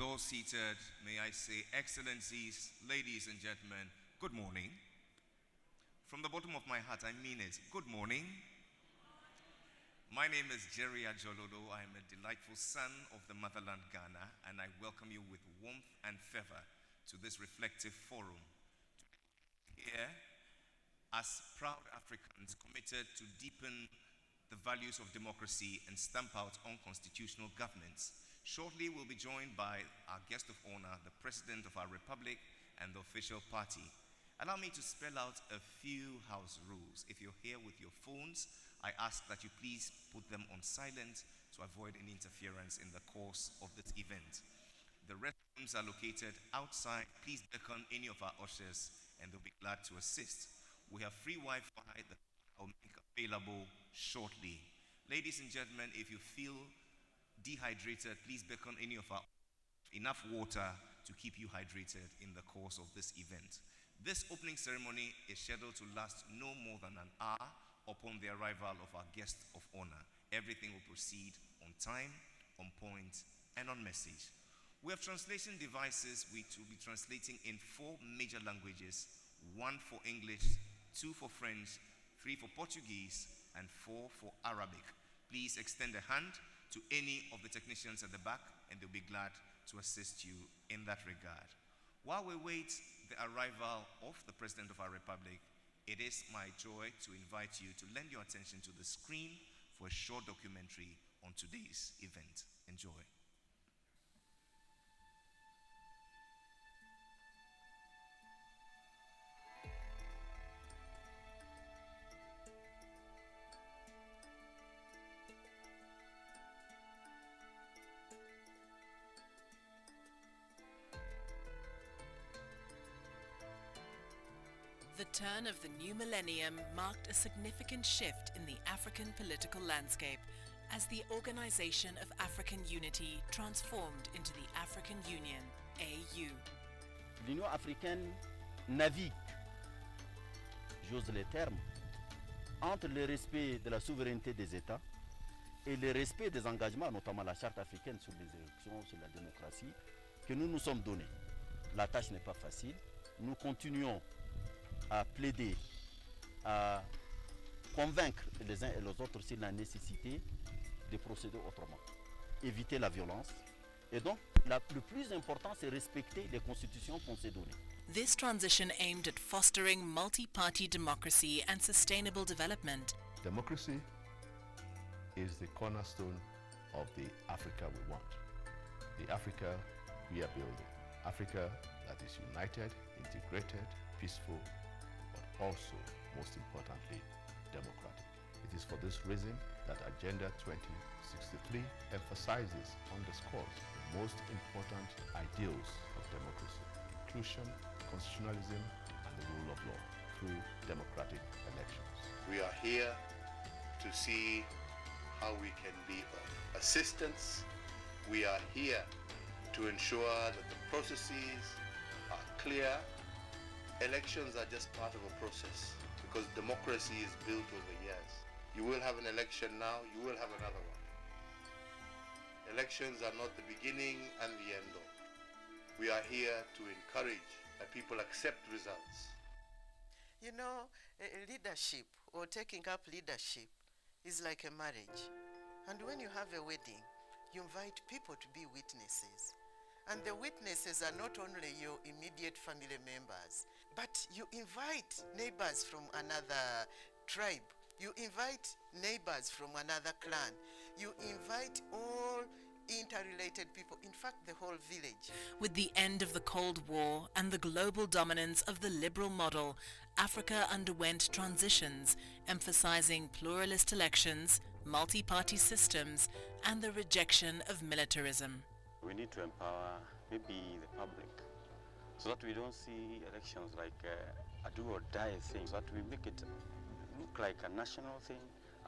all seated, may I say, Excellencies, ladies and gentlemen, good morning. From the bottom of my heart, I mean it. Good morning. My name is Jerry Ajolodo. I am a delightful son of the motherland Ghana, and I welcome you with warmth and fervor to this reflective forum. Here, as proud Africans committed to deepen the values of democracy and stamp out unconstitutional governments. Shortly, we'll be joined by our guest of honor, the President of our Republic and the official party. Allow me to spell out a few house rules. If you're here with your phones, I ask that you please put them on silent to avoid any interference in the course of this event. The restrooms are located outside. Please beckon any of our ushers and they'll be glad to assist. We have free Wi-Fi that I'll make available shortly. Ladies and gentlemen, if you feel dehydrated, please beckon any of our enough water to keep you hydrated in the course of this event. This opening ceremony is scheduled to last no more than an hour upon the arrival of our guest of honor. Everything will proceed on time, on point, and on message. We have translation devices which will be translating in 4 major languages, 1 for English, 2 for French, 3 for Portuguese, and 4 for Arabic. Please extend a hand to any of the technicians at the back, and they'll be glad to assist you in that regard. While we wait the arrival of the President of our Republic, it is my joy to invite you to lend your attention to the screen for a short documentary on today's event. Enjoy. The turn of the new millennium marked a significant shift in the African political landscape as the Organization of African Unity transformed into the African Union, AU. L'Union africaine navigue, j'ose le terme, entre le respect de la souveraineté des États et le respect des engagements, notamment la Charte africaine sur les élections, sur la démocratie, que nous nous sommes donnés. La tâche n'est pas facile. Nous continuons à plaider, à convaincre les uns et les autres sur la nécessité de procéder autrement, éviter la violence. Et donc, le plus important, c'est respecter les constitutions qu'on s'est données. This transition aimed at fostering multi-party democracy and sustainable development. Democracy is the cornerstone of the Africa we want, the Africa we are building. Africa that is united, integrated, peaceful, but also, most importantly, democratic. It is for this reason that Agenda 2063 emphasizes, underscores the most important ideals of democracy: inclusion, constitutionalism, and the rule of law through democratic elections. We are here to see how we can be of assistance. We are here to ensure that the processes are clear. Elections are just part of a process because democracy is built over years. You will have an election now, you will have another one. Elections are not the beginning and the end of. We are here to encourage that people accept results. You know, leadership or taking up leadership is like a marriage. And when you have a wedding, you invite people to be witnesses. And the witnesses are not only your immediate family members, but you invite neighbors from another tribe. You invite neighbors from another clan. You invite all interrelated people, in fact, the whole village. With the end of the Cold War and the global dominance of the liberal model, Africa underwent transitions, emphasizing pluralist elections, multi-party systems, and the rejection of militarism. We need to empower maybe the public so that we don't see elections like a do or die thing, so that we make it look like a national thing,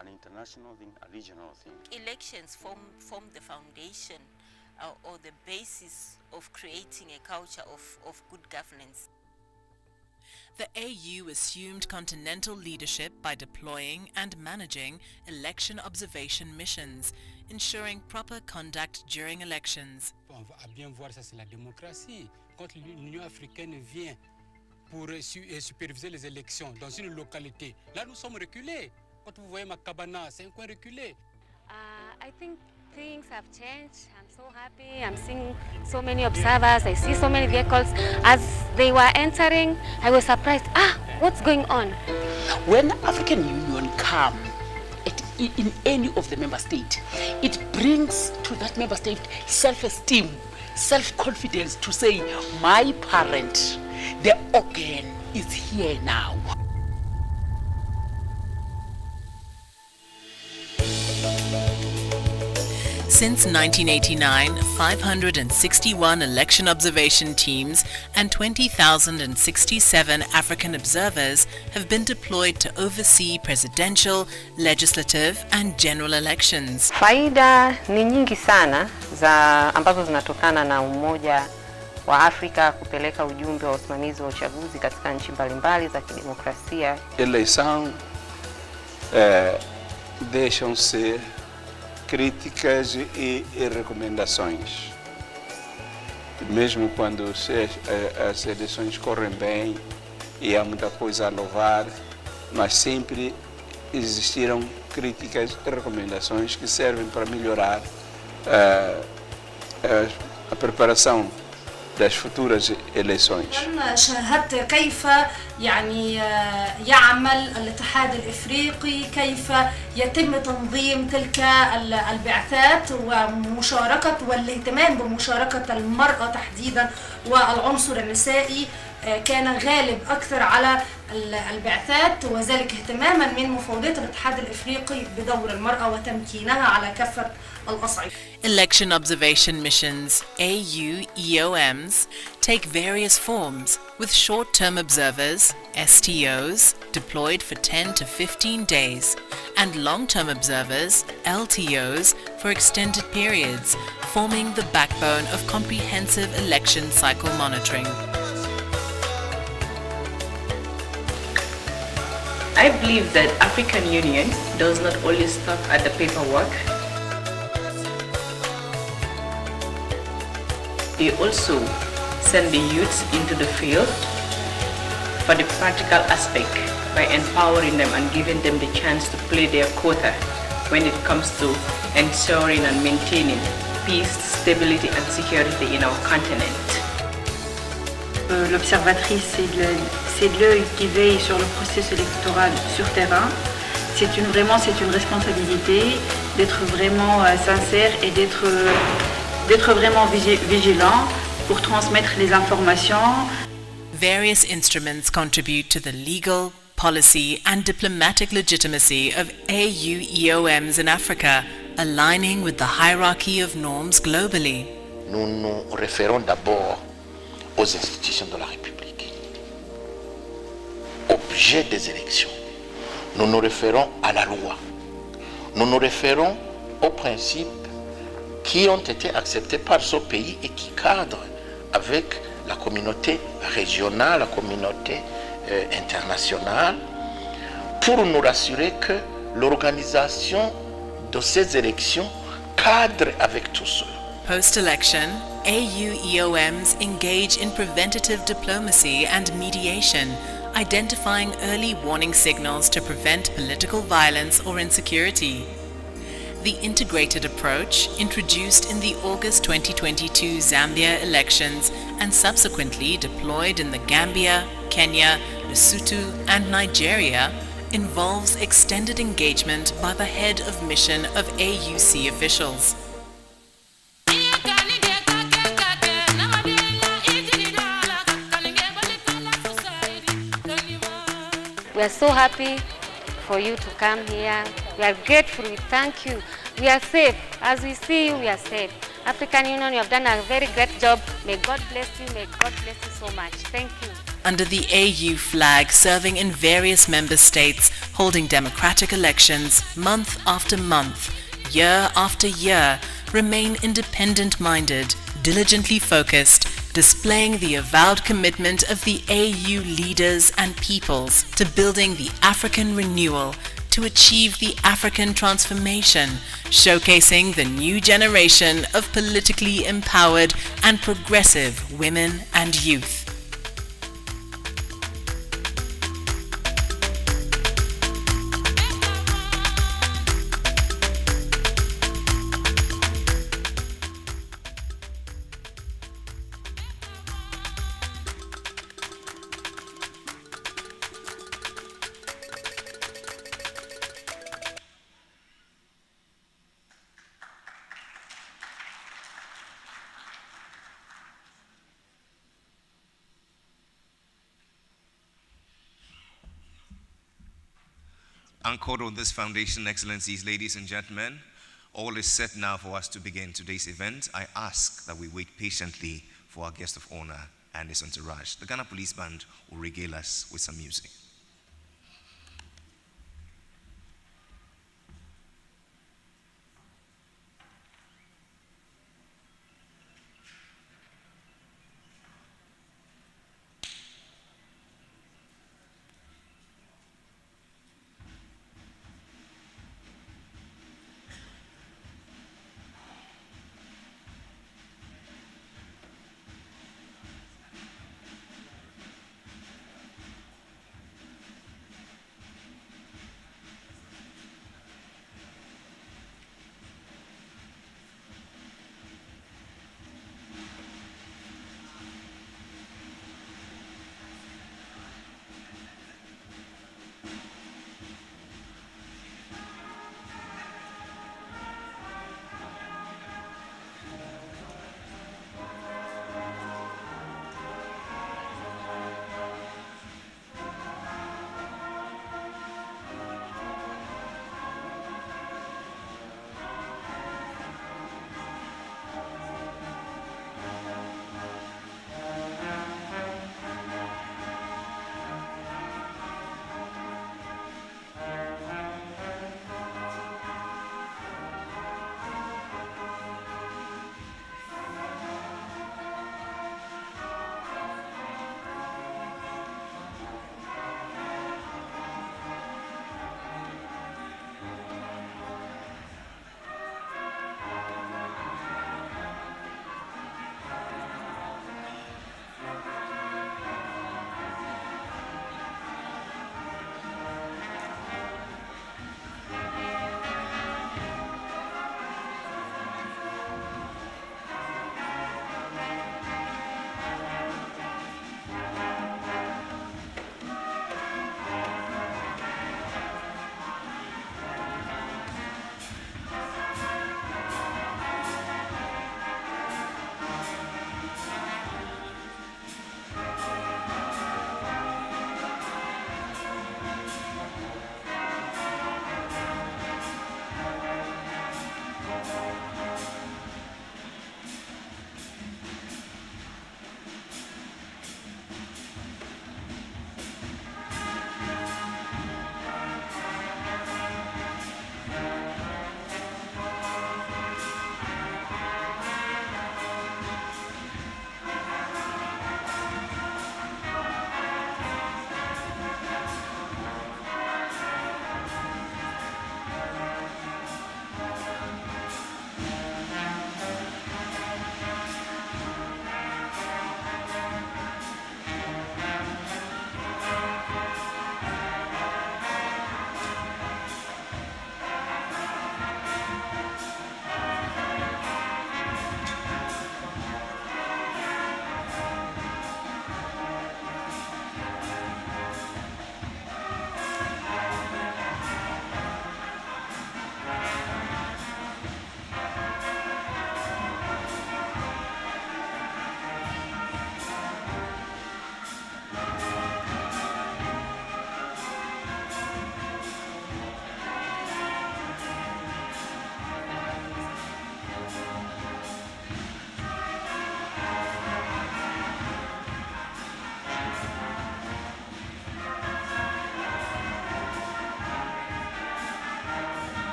an international thing, a regional thing. Elections form the foundation or the basis of creating a culture of good governance. The AU assumed continental leadership by deploying and managing election observation missions, ensuring proper conduct during elections. On va bien voir ça, c'est la démocratie. Quand l'Union africaine vient pour superviser les élections dans une localité, là nous sommes reculés. Quand vous voyez Makabana, c'est un coin reculé. I think things have changed. I'm so happy. I'm seeing so many observers. I see so many vehicles. As they were entering, I was surprised. What's going on? When African Union come in any of the member states, it brings to that member state self-esteem, self-confidence to say, my parent, the organ is here now. Since 1989, 561 election observation teams and 20,067 African observers have been deployed to oversee presidential, legislative and general elections. Faida ni nyingi sana ambazo zinatokana na Umoja wa Afrika kupeleka ujumbe wa usimamizi wa uchaguzi katika nchi mbalimbali za kidemokrasia. Eleição deixam-se críticas e recomendações. Mesmo quando as eleições correm bem e há muita coisa a louvar, mas sempre existiram críticas e recomendações que servem para melhorar a preparação das futuras eleições. شاهدت كيف يعمل الاتحاد الإفريقي، كيف يتم تنظيم تلك البعثات ومشاركة والاهتمام بمشاركة المرأة تحديدا والعنصر النسائي كان غالب أكثر على البعثات، وذلك اهتماما من مفوضية الاتحاد الإفريقي بدور المرأة وتمكينها على كافة الأصعدة. Election observation missions, AU-EOMs, take various forms, with short-term observers, STOs, deployed for 10 to 15 days, and long-term observers, LTOs, for extended periods, forming the backbone of comprehensive election cycle monitoring. I believe that African Union does not only stop at the paperwork. They also send the youths into the field for the practical aspect by empowering them and giving them the chance to play their quota when it comes to ensuring and maintaining peace, stability and security in our continent. L'observatrice, c'est de l'œil qui veille sur le processus électoral sur terrain. C'est une responsabilité d'être vraiment sincère et d'être vraiment vigilant pour transmettre les informations. Various instruments contribute to the legal, policy and diplomatic legitimacy of AU-EOMs in Africa, aligning with the hierarchy of norms globally. Nous nous référons d'abord aux institutions de la République, objet des élections. Nous nous référons à la loi. Nous nous référons aux principes qui ont été acceptés par ce pays et qui cadrent avec la communauté régionale, la communauté internationale, pour nous rassurer que l'organisation de ces élections cadre avec tout cela. Post-election, AU-EOMs engage in preventative diplomacy and mediation, identifying early warning signals to prevent political violence or insecurity. The integrated approach, introduced in the August 2022 Zambia elections and subsequently deployed in the Gambia, Kenya, Lesotho and Nigeria, involves extended engagement by the head of mission of AUC officials. We are so happy for you to come here. We are grateful. We thank you. We are safe. As we see you, we are safe. African Union, you have done a very great job. May God bless you. May God bless you so much. Thank you. Under the AU flag, serving in various member states, holding democratic elections month after month, year after year, remain independent-minded, diligently focused, displaying the avowed commitment of the AU leaders and peoples to building the African renewal to achieve the African transformation, showcasing the new generation of politically empowered and progressive women and youth. Anchored on this foundation, Excellencies, ladies and gentlemen, all is set now for us to begin today's event. I ask that we wait patiently for our guest of honor and his entourage. The Ghana Police Band will regale us with some music.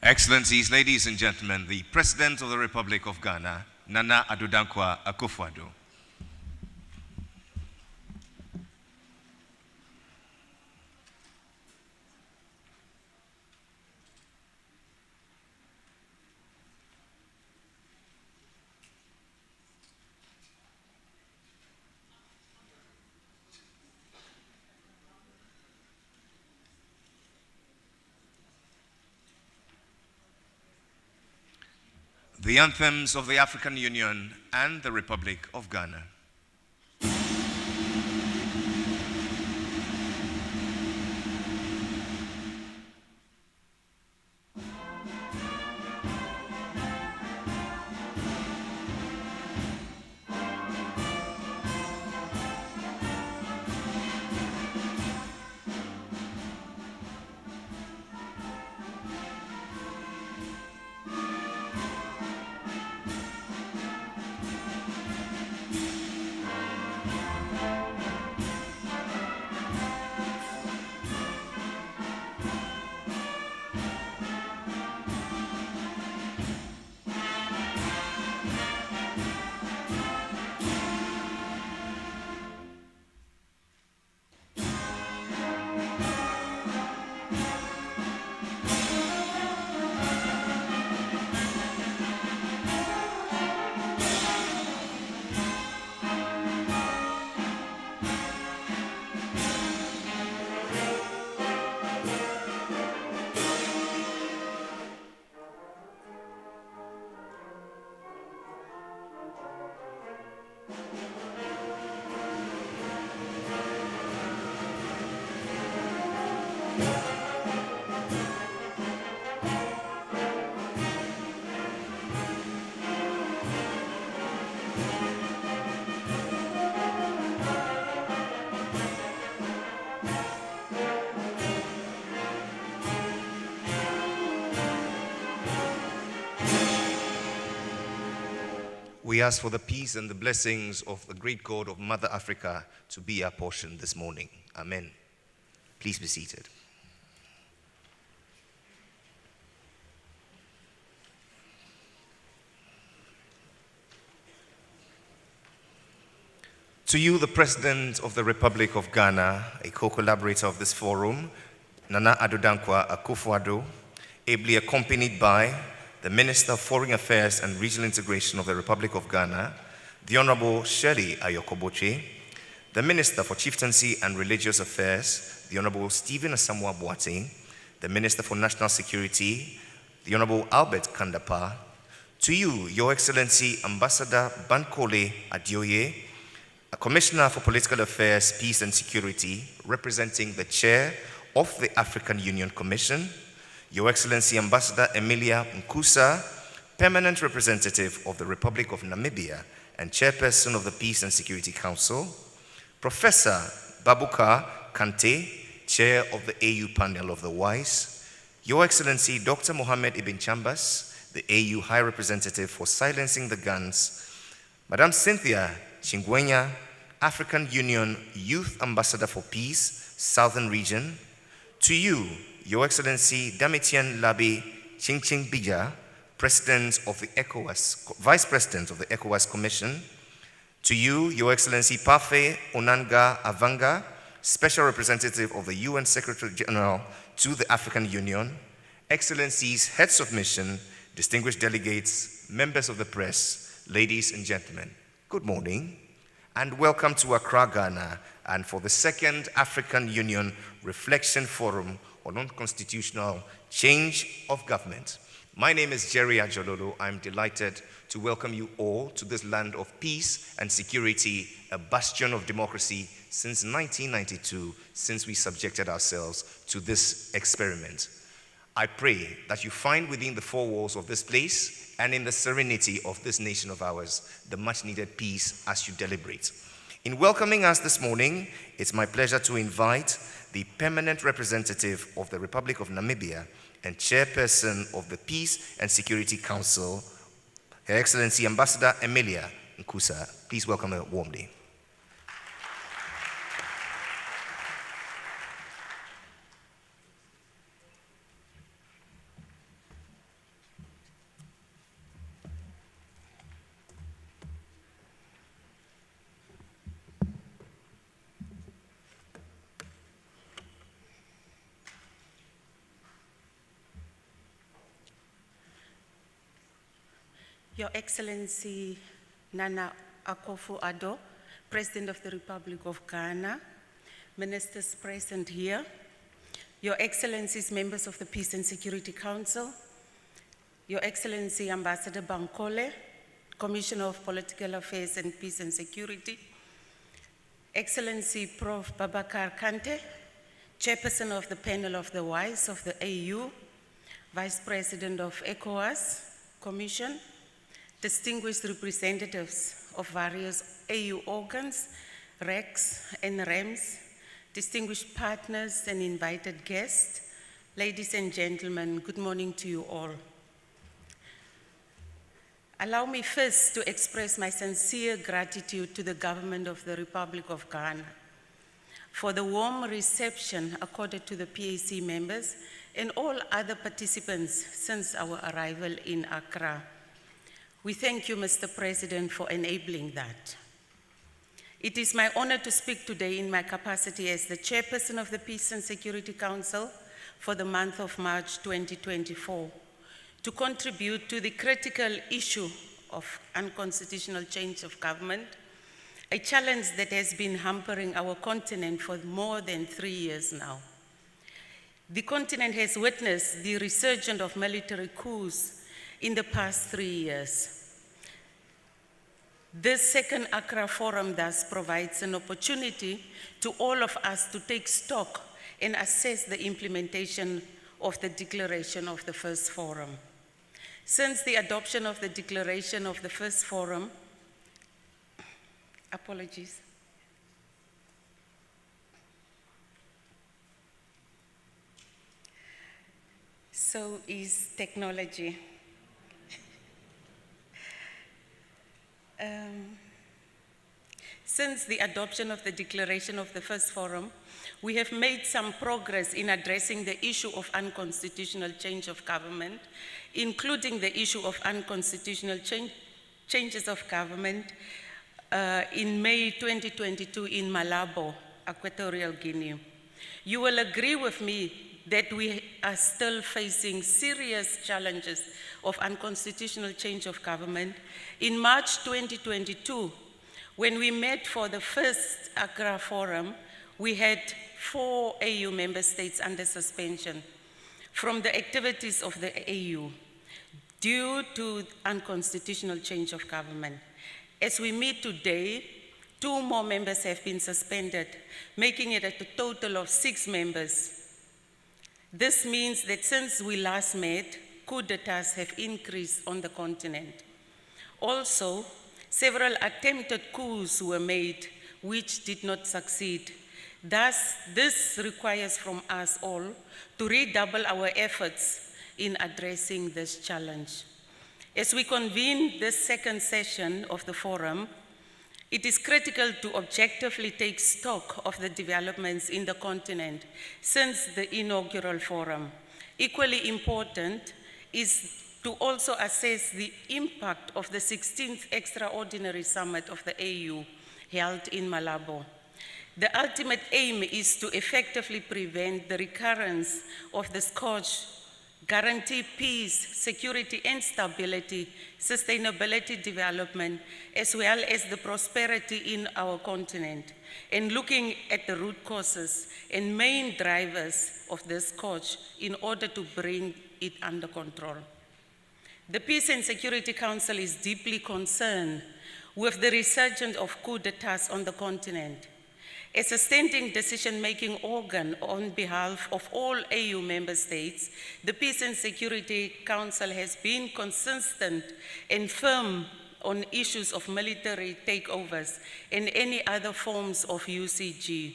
Excellencies, ladies and gentlemen, the President of the Republic of Ghana, Nana Addo Akufo-Addo. The anthems of the African Union and the Republic of Ghana. We ask for the peace and the blessings of the great God of Mother Africa to be our portion this morning. Amen. Please be seated. To you, the President of the Republic of Ghana, a co-collaborator of this forum, Nana Addo Akufo-Addo, ably accompanied by the Minister of Foreign Affairs and Regional Integration of the Republic of Ghana, the Honorable Shirley Ayokoboche, the Minister for Chieftaincy and Religious Affairs, the Honorable Stephen Asamoah Boateng, the Minister for National Security, the Honorable Albert Kandapa, to you, Your Excellency Ambassador Bankole Adioye, a Commissioner for Political Affairs, Peace and Security, representing the Chair of the African Union Commission, Your Excellency Ambassador Emilia Nkusa, Permanent Representative of the Republic of Namibia and Chairperson of the Peace and Security Council, Professor Babukar Kante, Chair of the AU Panel of the Wise, Your Excellency Dr. Mohammed Ibn Chambas, the AU High Representative for Silencing the Guns, Madam Cynthia Chingwenya, African Union Youth Ambassador for Peace, Southern Region, to you, Your Excellency Damitien Labi Chingching Bija, President of the ECOWAS, Vice President of the ECOWAS Commission, to you, Your Excellency Pafe Onanga Avanga, Special Representative of the UN Secretary General to the African Union, Excellencies, Heads of Mission, distinguished delegates, members of the press, ladies and gentlemen, good morning and welcome to Accra, Ghana, and for the second African Union Reflection Forum on Unconstitutional Change of Government. My name is Jerry Ajololo. I'm delighted to welcome you all to this land of peace and security, a bastion of democracy since 1992, since we subjected ourselves to this experiment. I pray that you find within the four walls of this place and in the serenity of this nation of ours the much needed peace as you deliberate. In welcoming us this morning, it's my pleasure to invite the permanent representative of the Republic of Namibia and chairperson of the Peace and Security Council, Her Excellency Ambassador Emilia Nkusa. Please welcome her warmly. Your Excellency Nana Akufo-Addo, President of the Republic of Ghana, ministers present here, Your Excellencies, members of the Peace and Security Council, Your Excellency Ambassador Bankole, Commissioner of Political Affairs and Peace and Security, Excellency Prof. Babakar Kante, Chairperson of the Panel of the Wise of the AU, Vice President of ECOWAS Commission, distinguished representatives of various AU organs, RECs and REMs, distinguished partners and invited guests, ladies and gentlemen, good morning to you all. Allow me first to express my sincere gratitude to the government of the Republic of Ghana for the warm reception accorded to the PAC members and all other participants since our arrival in Accra. We thank you, Mr. President, for enabling that. It is my honor to speak today in my capacity as the Chairperson of the Peace and Security Council for the month of March 2024. To contribute to the critical issue of unconstitutional change of government, a challenge that has been hampering our continent for more than 3 years now. The continent has witnessed the resurgence of military coups in the past 3 years. This second Accra Forum thus provides an opportunity to all of us to take stock and assess the implementation of the declaration of the first forum. Since the adoption of the declaration of the first forum, apologies. So is technology. Since the adoption of the declaration of the first forum, we have made some progress in addressing the issue of unconstitutional change of government, including the issue of unconstitutional changes of government in May 2022 in Malabo, Equatorial Guinea. You will agree with me that we are still facing serious challenges of unconstitutional change of government. In March 2022, when we met for the first Accra Forum, we had 4 AU member states under suspension from the activities of the AU due to unconstitutional change of government. As we meet today, 2 more members have been suspended, making it a total of 6 members. This means that since we last met, coup d'etats have increased on the continent. Also, several attempted coups were made which did not succeed. Thus, this requires from us all to redouble our efforts in addressing this challenge. As we convene this second session of the forum, it is critical to objectively take stock of the developments in the continent since the inaugural forum. Equally important is to also assess the impact of the 16th Extraordinary Summit of the AU held in Malabo. The ultimate aim is to effectively prevent the recurrence of the scourge, guarantee peace, security and stability, sustainability development, as well as the prosperity in our continent, and looking at the root causes and main drivers of this scourge in order to bring it under control. The Peace and Security Council is deeply concerned with the resurgence of coup d'etats on the continent. As a standing decision-making organ on behalf of all AU member states, the Peace and Security Council has been consistent and firm on issues of military takeovers and any other forms of UCG.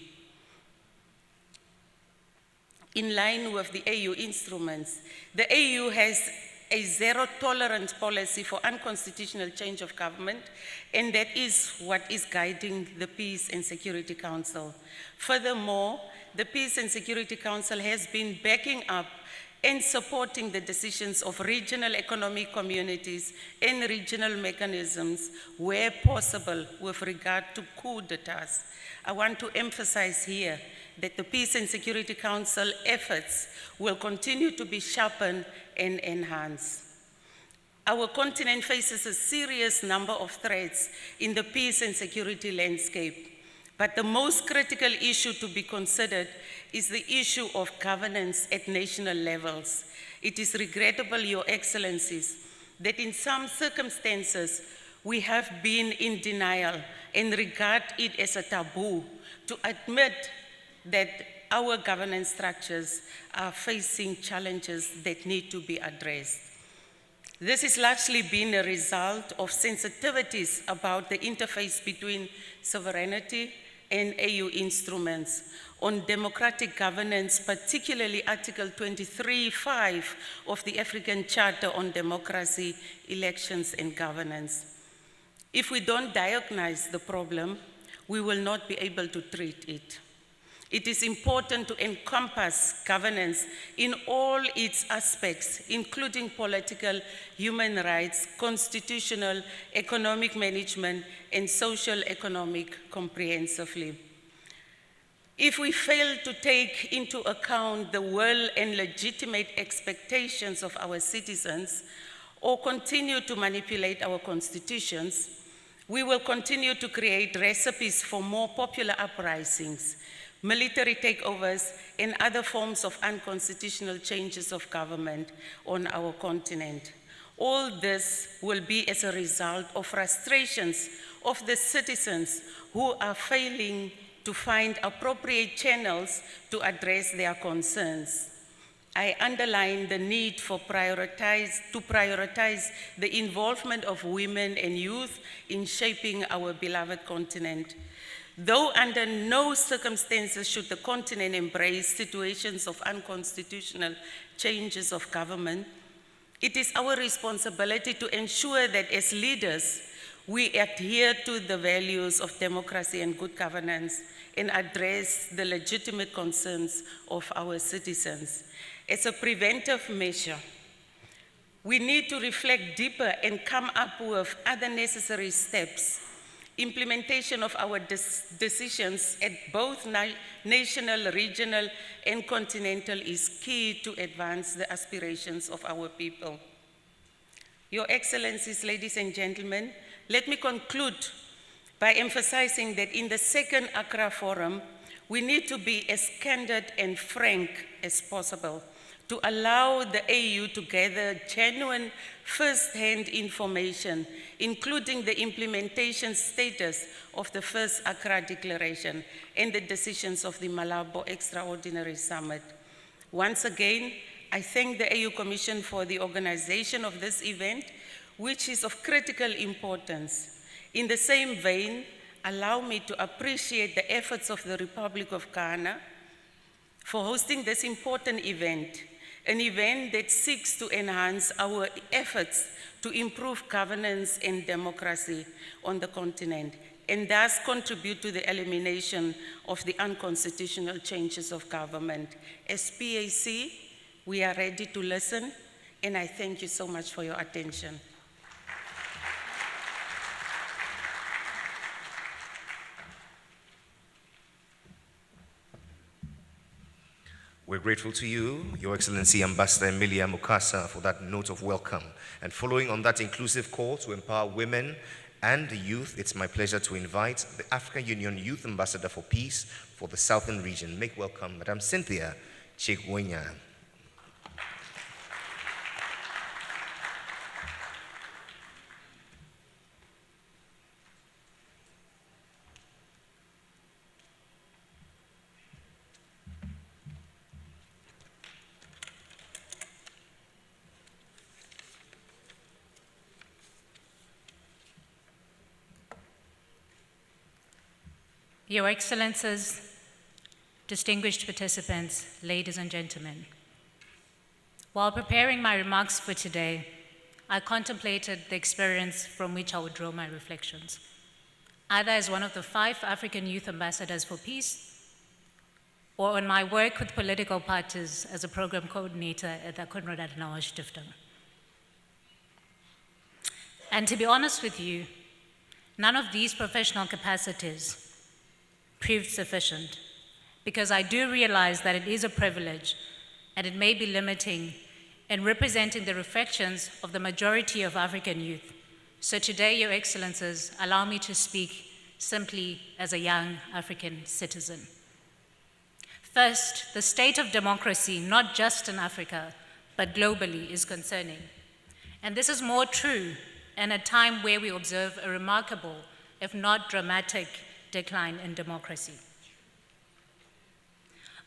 In line with the AU instruments, the AU has a zero-tolerance policy for unconstitutional change of government, and that is what is guiding the Peace and Security Council. Furthermore, the Peace and Security Council has been backing up and supporting the decisions of regional economic communities and regional mechanisms where possible with regard to coup d'etats. I want to emphasize here that the Peace and Security Council efforts will continue to be sharpened and enhanced. Our continent faces a serious number of threats in the peace and security landscape. But the most critical issue to be considered is the issue of governance at national levels. It is regrettable, Your Excellencies, that in some circumstances we have been in denial and regard it as a taboo to admit that our governance structures are facing challenges that need to be addressed. This has largely been a result of sensitivities about the interface between sovereignty and AU instruments on democratic governance, particularly Article 23(5) of the African Charter on Democracy, Elections and Governance. If we don't diagnose the problem, we will not be able to treat it. It is important to encompass governance in all its aspects, including political, human rights, constitutional, economic management, and social economic comprehensively. If we fail to take into account the will and legitimate expectations of our citizens, or continue to manipulate our constitutions, we will continue to create recipes for more popular uprisings, military takeovers, and other forms of unconstitutional changes of government on our continent. All this will be as a result of frustrations of the citizens who are failing to find appropriate channels to address their concerns. I underline the need to prioritize the involvement of women and youth in shaping our beloved continent. Though under no circumstances should the continent embrace situations of unconstitutional changes of government, it is our responsibility to ensure that as leaders, we adhere to the values of democracy and good governance and address the legitimate concerns of our citizens. As a preventive measure, we need to reflect deeper and come up with other necessary steps. Implementation of our decisions at both national, regional, and continental is key to advance the aspirations of our people. Your Excellencies, ladies and gentlemen, let me conclude by emphasizing that in the second Accra Forum, we need to be as candid and frank as possible to allow the AU to gather genuine first-hand information, including the implementation status of the first Accra Declaration and the decisions of the Malabo Extraordinary Summit. Once again, I thank the AU Commission for the organization of this event, which is of critical importance. In the same vein, allow me to appreciate the efforts of the Republic of Ghana for hosting this important event, an event that seeks to enhance our efforts to improve governance and democracy on the continent, and thus contribute to the elimination of the unconstitutional changes of government. As PAC, we are ready to listen, and I thank you so much for your attention. We're grateful to you, Your Excellency Ambassador Emilia Mukasa, for that note of welcome. And following on that inclusive call to empower women and the youth, it's my pleasure to invite the African Union Youth Ambassador for Peace for the Southern Region. Make welcome Madame Cynthia Chegwenya. Your Excellencies, distinguished participants, ladies and gentlemen. While preparing my remarks for today, I contemplated the experience from which I would draw my reflections, either as one of the 5 African Youth Ambassadors for Peace, or on my work with political parties as a program coordinator at the Konrad Adenauer Stiftung. And to be honest with you, none of these professional capacities proved sufficient, because I do realize that it is a privilege and it may be limiting and representing the reflections of the majority of African youth. So today, Your Excellencies, allow me to speak simply as a young African citizen. First, the state of democracy, not just in Africa, but globally, is concerning. And this is more true in a time where we observe a remarkable, if not dramatic, decline in democracy.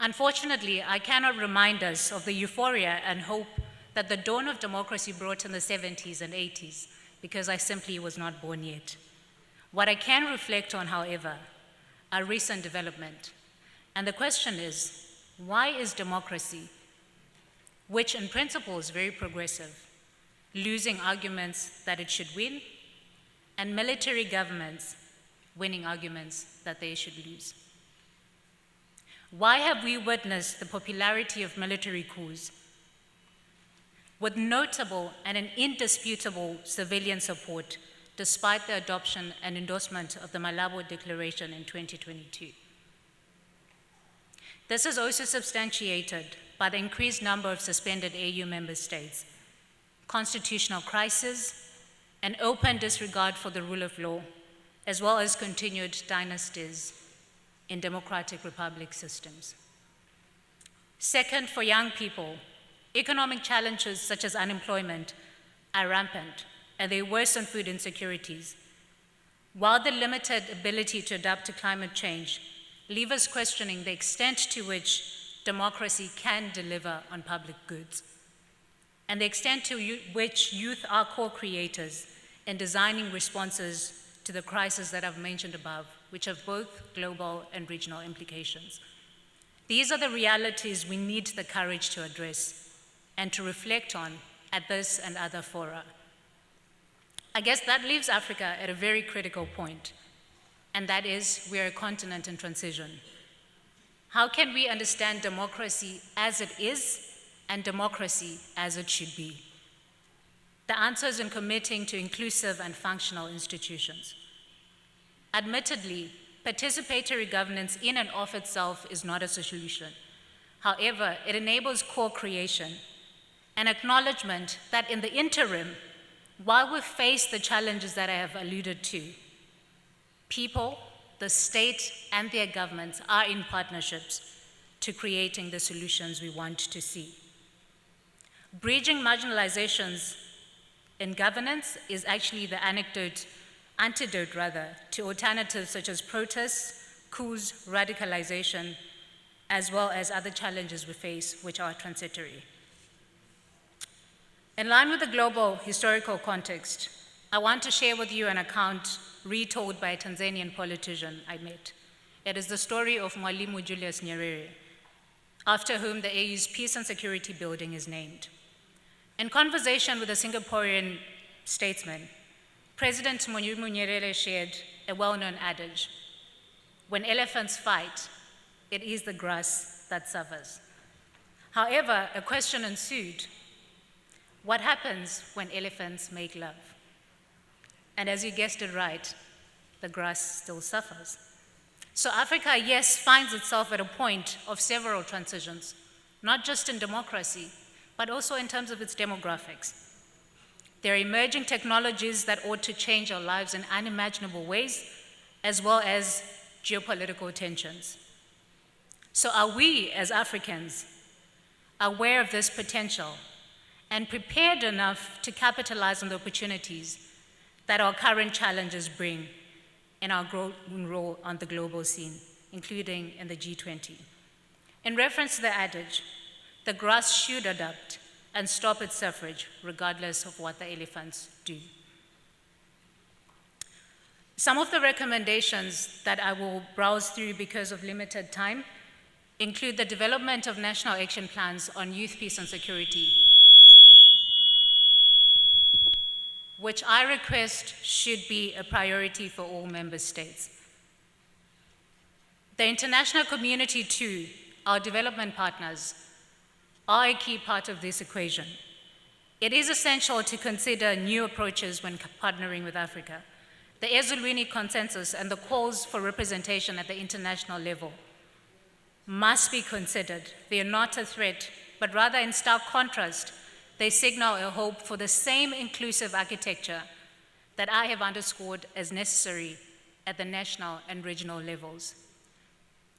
Unfortunately, I cannot remind us of the euphoria and hope that the dawn of democracy brought in the 70s and 80s, because I simply was not born yet. What I can reflect on, however, are recent development. And the question is, why is democracy, which in principle is very progressive, losing arguments that it should win, and military governments winning arguments that they should lose? Why have we witnessed the popularity of military coups with notable and an indisputable civilian support despite the adoption and endorsement of the Malabo Declaration in 2022? This is also substantiated by the increased number of suspended AU member states, constitutional crisis, and open disregard for the rule of law, as well as continued dynasties in democratic republic systems. Second, for young people, economic challenges such as unemployment are rampant, and they worsen food insecurities, while the limited ability to adapt to climate change leave us questioning the extent to which democracy can deliver on public goods, and the extent to which youth are co-creators in designing responses to the crises that I've mentioned above, which have both global and regional implications. These are the realities we need the courage to address and to reflect on at this and other fora. I guess that leaves Africa at a very critical point, and that is we are a continent in transition. How can we understand democracy as it is and democracy as it should be? The answer is in committing to inclusive and functional institutions. Admittedly, participatory governance in and of itself is not a solution. However, it enables co-creation, an acknowledgement that in the interim, while we face the challenges that I have alluded to, people, the state, and their governments are in partnerships to creating the solutions we want to see. Bridging marginalizations in governance is actually the antidote to alternatives such as protests, coups, radicalization, as well as other challenges we face, which are transitory. In line with the global historical context, I want to share with you an account retold by a Tanzanian politician I met. It is the story of Mwalimu Julius Nyerere, after whom the AU's Peace and Security Building is named. In conversation with a Singaporean statesman, President Mwalimu Nyerere shared a well-known adage: when elephants fight, it is the grass that suffers. However, a question ensued: what happens when elephants make love? And as you guessed it right, the grass still suffers. So Africa, yes, finds itself at a point of several transitions, not just in democracy, but also in terms of its demographics. There are emerging technologies that ought to change our lives in unimaginable ways, as well as geopolitical tensions. So are we, as Africans, aware of this potential and prepared enough to capitalize on the opportunities that our current challenges bring in our growing role on the global scene, including in the G20? In reference to the adage, the grass should adapt and stop its suffrage, regardless of what the elephants do. Some of the recommendations that I will browse through because of limited time include the development of national action plans on youth, peace, and security, which I request should be a priority for all member states. The international community too, our development partners, are a key part of this equation. It is essential to consider new approaches when partnering with Africa. The Ezulwini Consensus and the calls for representation at the international level must be considered. They are not a threat, but rather in stark contrast They signal a hope for the same inclusive architecture that I have underscored as necessary at the national and regional levels,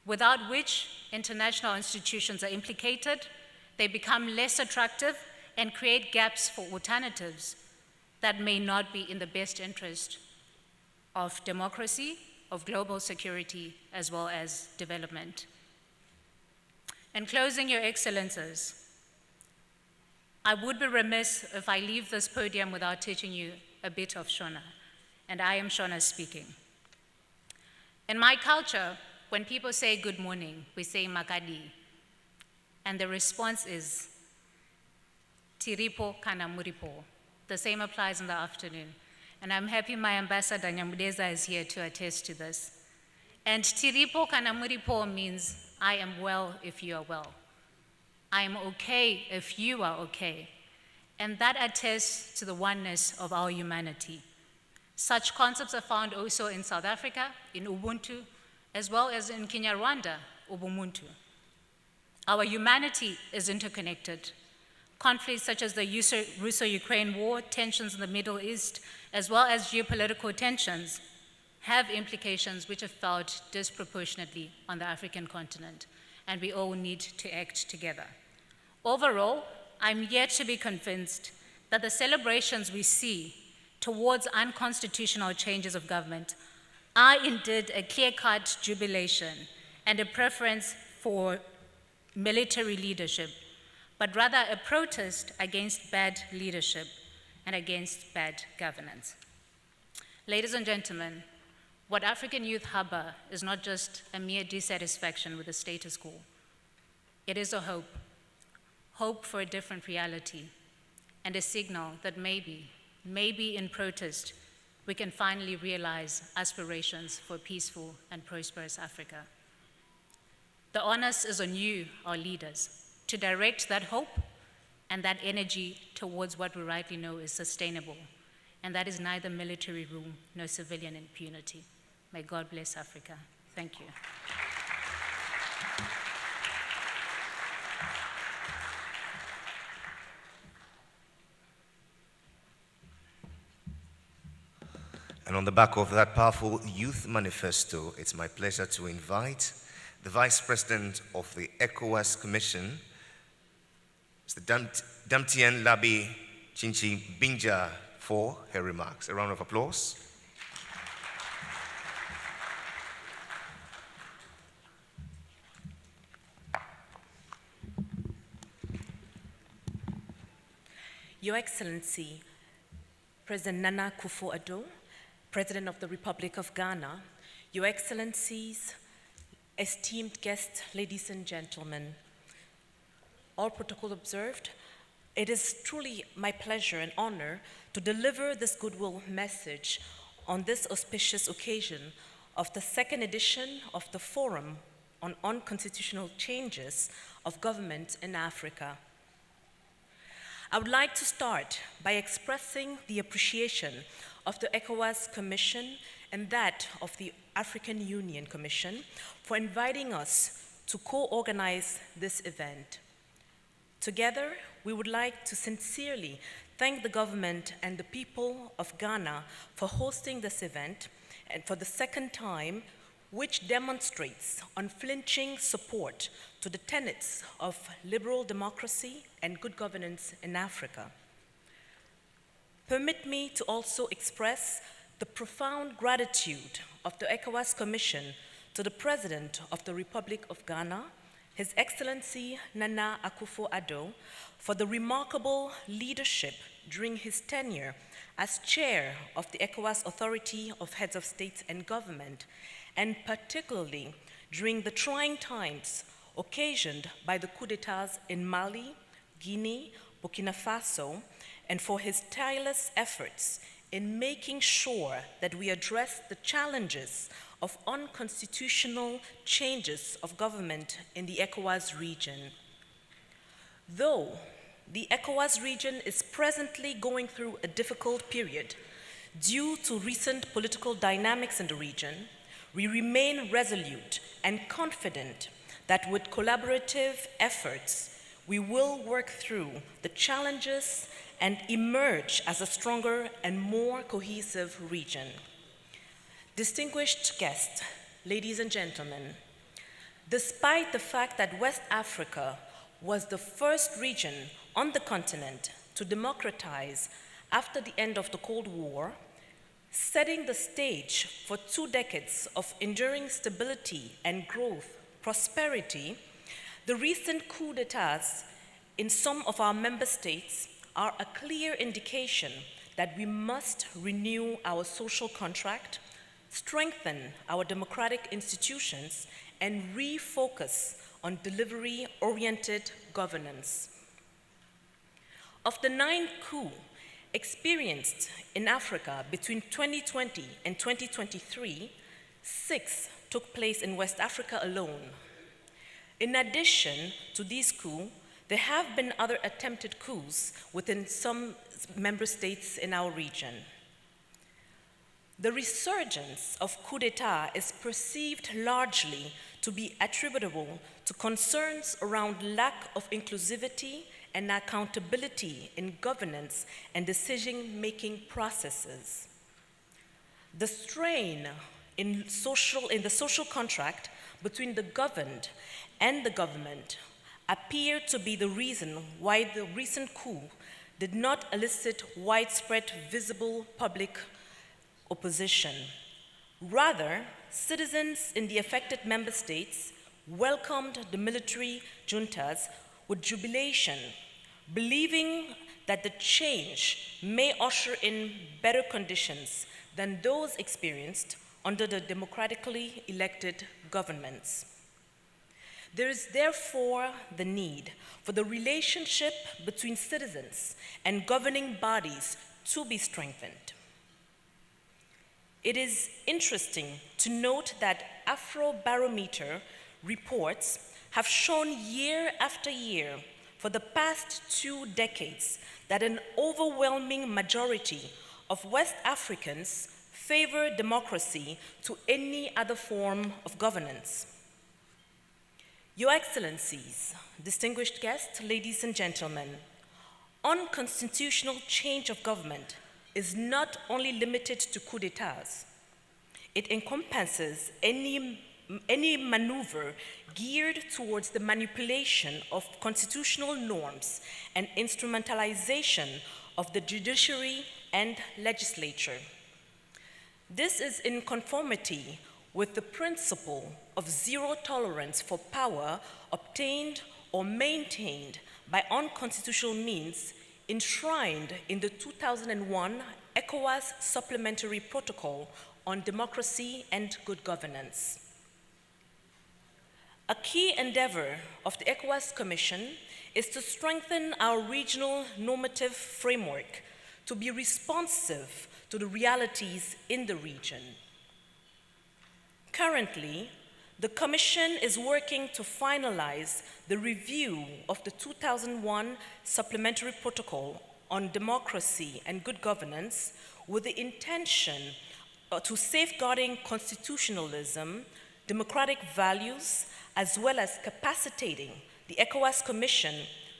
without which international institutions are implicated, they become less attractive and create gaps for alternatives that may not be in the best interest of democracy, of global security, as well as development. In closing, Your Excellencies, I would be remiss if I leave this podium without teaching you a bit of Shona, and I am Shona speaking. In my culture, when people say good morning, we say makadi, and the response is tiripo kana muripo. The same applies in the afternoon. And I'm happy my ambassador Nyamudeza is here to attest to this. And tiripo kana muripo means I am well if you are well. I am okay if you are okay. And that attests to the oneness of our humanity. Such concepts are found also in South Africa, in Ubuntu, as well as in Kinyarwanda, Ubumuntu. Our humanity is interconnected. Conflicts such as the Russo-Ukraine war, tensions in the Middle East, as well as geopolitical tensions, have implications which are felt disproportionately on the African continent, and we all need to act together. Overall, I'm yet to be convinced that the celebrations we see towards unconstitutional changes of government are indeed a clear-cut jubilation and a preference for military leadership, but rather a protest against bad leadership and against bad governance. Ladies and gentlemen, what African Youth harbor is not just a mere dissatisfaction with the status quo. It is a hope for a different reality, and a signal that maybe in protest, we can finally realize aspirations for a peaceful and prosperous Africa. The onus is on you, our leaders, to direct that hope and that energy towards what we rightly know is sustainable, and that is neither military rule nor civilian impunity. May God bless Africa. Thank you. And on the back of that powerful youth manifesto, it's my pleasure to invite the Vice President of the ECOWAS Commission, Mr. Damtien Labi Chinchi Binja, for her remarks. A round of applause. Your Excellency, President Nana Akufo-Addo, President of the Republic of Ghana, Your Excellencies, esteemed guests, ladies and gentlemen, all protocol observed, it is truly my pleasure and honor to deliver this goodwill message on this auspicious occasion of the second edition of the Forum on Unconstitutional Changes of Government in Africa. I would like to start by expressing the appreciation of the ECOWAS Commission and that of the African Union Commission for inviting us to co-organize this event. Together, we would like to sincerely thank the government and the people of Ghana for hosting this event, and for the second time, which demonstrates unflinching support to the tenets of liberal democracy and good governance in Africa. Permit me to also express the profound gratitude of the ECOWAS Commission to the President of the Republic of Ghana, His Excellency Nana Akufo-Addo, for the remarkable leadership during his tenure as chair of the ECOWAS Authority of Heads of State and Government, and particularly during the trying times occasioned by the coups d'etats in Mali, Guinea, Burkina Faso, and for his tireless efforts in making sure that we address the challenges of unconstitutional changes of government in the ECOWAS region. Though the ECOWAS region is presently going through a difficult period due to recent political dynamics in the region, we remain resolute and confident that with collaborative efforts, we will work through the challenges and emerge as a stronger and more cohesive region. Distinguished guests, ladies and gentlemen, despite the fact that West Africa was the first region on the continent to democratize after the end of the Cold War, setting the stage for 2 decades of enduring stability and growth, prosperity, the recent coups d'etats in some of our member states are a clear indication that we must renew our social contract, strengthen our democratic institutions, and refocus on delivery-oriented governance. Of the 9 coups experienced in Africa between 2020 and 2023, 6 took place in West Africa alone. In addition to these coups, there have been other attempted coups within some member states in our region. The resurgence of coup d'etat is perceived largely to be attributable to concerns around lack of inclusivity and accountability in governance and decision-making processes. The strain in the social contract between the governed and the government appear to be the reason why the recent coup did not elicit widespread visible public opposition. Rather, citizens in the affected member states welcomed the military juntas with jubilation, believing that the change may usher in better conditions than those experienced under the democratically elected governments. There is therefore the need for the relationship between citizens and governing bodies to be strengthened. It is interesting to note that Afrobarometer reports have shown year after year for the past 2 decades that an overwhelming majority of West Africans favor democracy to any other form of governance. Your Excellencies, distinguished guests, ladies and gentlemen, unconstitutional change of government is not only limited to coup d'etats. It encompasses any maneuver geared towards the manipulation of constitutional norms and instrumentalization of the judiciary and legislature. This is in conformity with the principle of zero tolerance for power obtained or maintained by unconstitutional means enshrined in the 2001 ECOWAS Supplementary Protocol on Democracy and Good Governance. A key endeavor of the ECOWAS Commission is to strengthen our regional normative framework to be responsive to the realities in the region. Currently, the Commission is working to finalize the review of the 2001 Supplementary Protocol on Democracy and Good Governance with the intention to safeguarding constitutionalism, democratic values, as well as capacitating the ECOWAS Commission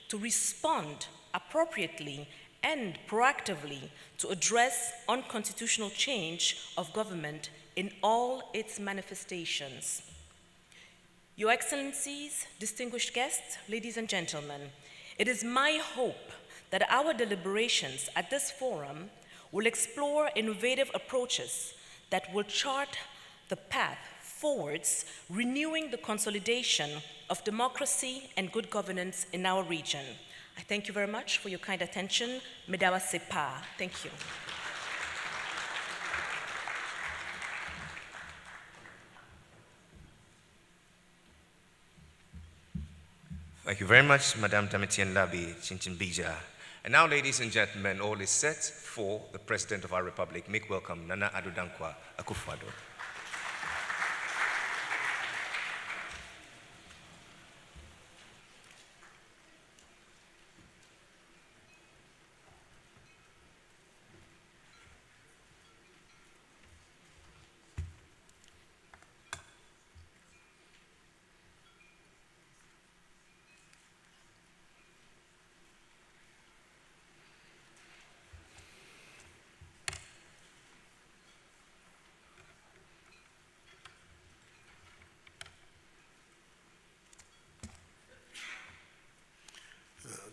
to respond appropriately and proactively to address unconstitutional change of government in all its manifestations. Your Excellencies, distinguished guests, ladies and gentlemen, it is my hope that our deliberations at this forum will explore innovative approaches that will chart the path forwards, renewing the consolidation of democracy and good governance in our region. I thank you very much for your kind attention. Medawa Sepa. Thank you. Thank you very much, Madame Tamitien Labi Chinchimbija. And now, ladies and gentlemen, all is set for the President of our Republic. Make welcome Nana Addo Dankwa Akufo-Addo.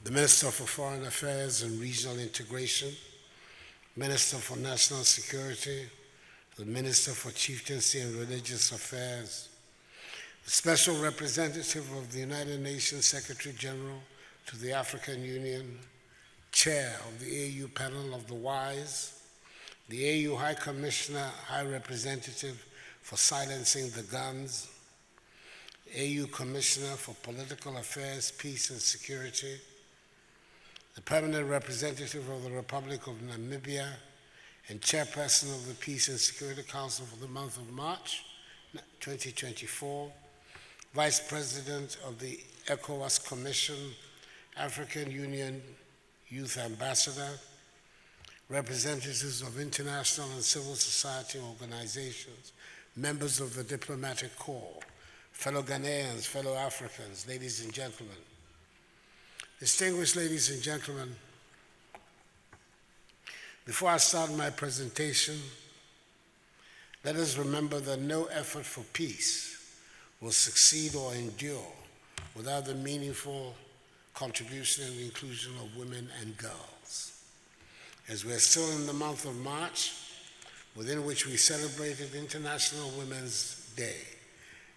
the Minister for Foreign Affairs and Regional Integration, Minister for National Security, the Minister for Chieftaincy and Religious Affairs, the Special Representative of the United Nations Secretary General to the African Union, Chair of the AU Panel of the Wise, the AU High Commissioner, High Representative for Silencing the Guns, AU Commissioner for Political Affairs, Peace and Security, the Permanent Representative of the Republic of Namibia, and Chairperson of the Peace and Security Council for the month of March 2024, Vice President of the ECOWAS Commission, African Union Youth Ambassador, representatives of international and civil society organizations, members of the diplomatic corps, fellow Ghanaians, fellow Africans, ladies and gentlemen. Distinguished ladies and gentlemen, before I start my presentation, let us remember that no effort for peace will succeed or endure without the meaningful contribution and inclusion of women and girls. As we're still in the month of March, within which we celebrated International Women's Day,